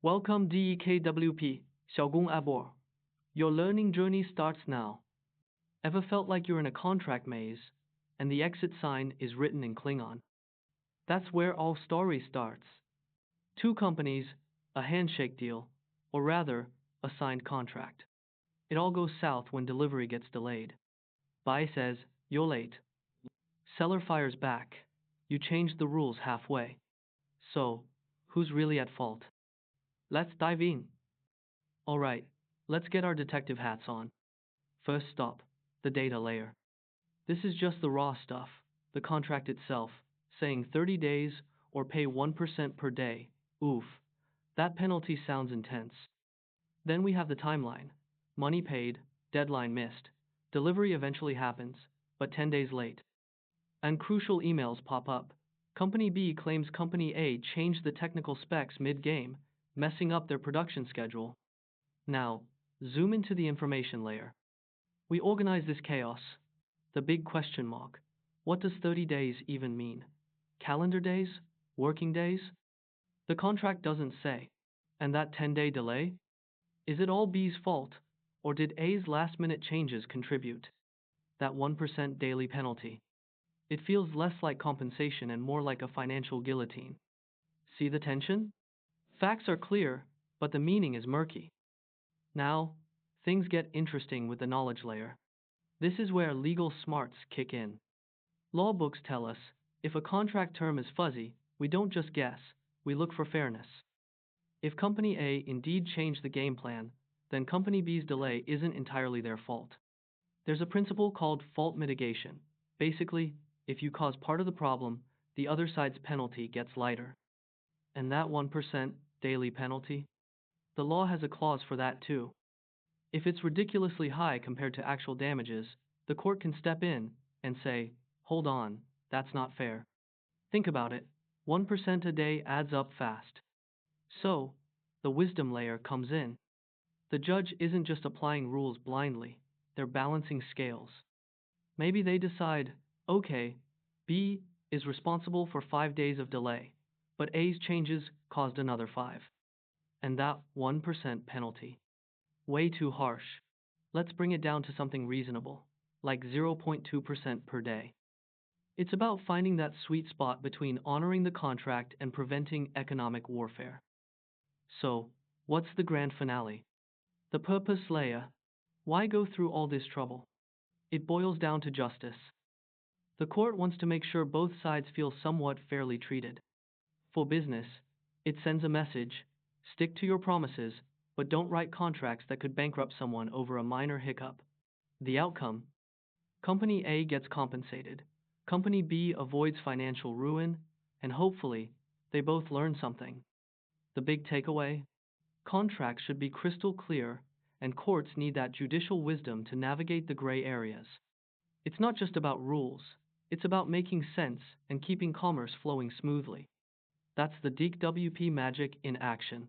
Welcome DEKWP, 小工 aboard. Your learning journey starts now. Ever felt like you're in a contract maze, and the exit sign is written in Klingon? That's where all story starts. Two companies, a handshake deal, or rather, a signed contract. It all goes south when delivery gets delayed. Buy says, you're late. Seller fires back. You changed the rules halfway. So, who's really at fault? Let's dive in. Alright, let's get our detective hats on. First stop, the data layer. This is just the raw stuff, the contract itself, saying 30 days or pay 1% per day. Oof, that penalty sounds intense. Then we have the timeline. Money paid, deadline missed. Delivery eventually happens, but 10 days late. And crucial emails pop up. Company B claims Company A changed the technical specs mid-game, messing up their production schedule. Now, zoom into the information layer. We organize this chaos. The big question mark. What does 30 days even mean? Calendar days? Working days? The contract doesn't say. And that 10-day delay? Is it all B's fault? Or did A's last-minute changes contribute? That 1% daily penalty. It feels less like compensation and more like a financial guillotine. See the tension? Facts are clear, but the meaning is murky. Now, things get interesting with the knowledge layer. This is where legal smarts kick in. Law books tell us, if a contract term is fuzzy, we don't just guess, we look for fairness. If Company A indeed changed the game plan, then Company B's delay isn't entirely their fault. There's a principle called fault mitigation. Basically, if you cause part of the problem, the other side's penalty gets lighter. And that 1% daily penalty? The law has a clause for that too. If it's ridiculously high compared to actual damages, the court can step in and say, hold on, that's not fair. Think about it, 1% a day adds up fast. So, the wisdom layer comes in. The judge isn't just applying rules blindly, they're balancing scales. Maybe they decide, okay, B is responsible for 5 days of delay, but A's changes caused another 5. And that 1% penalty. Way too harsh. Let's bring it down to something reasonable, like 0.2% per day. It's about finding that sweet spot between honoring the contract and preventing economic warfare. So, what's the grand finale? The purpose layer. Why go through all this trouble? It boils down to justice. The court wants to make sure both sides feel somewhat fairly treated. For business, it sends a message, stick to your promises, but don't write contracts that could bankrupt someone over a minor hiccup. The outcome? Company A gets compensated, Company B avoids financial ruin, and hopefully, they both learn something. The big takeaway? Contracts should be crystal clear, and courts need that judicial wisdom to navigate the gray areas. It's not just about rules, it's about making sense and keeping commerce flowing smoothly. That's the DIKWP magic in action.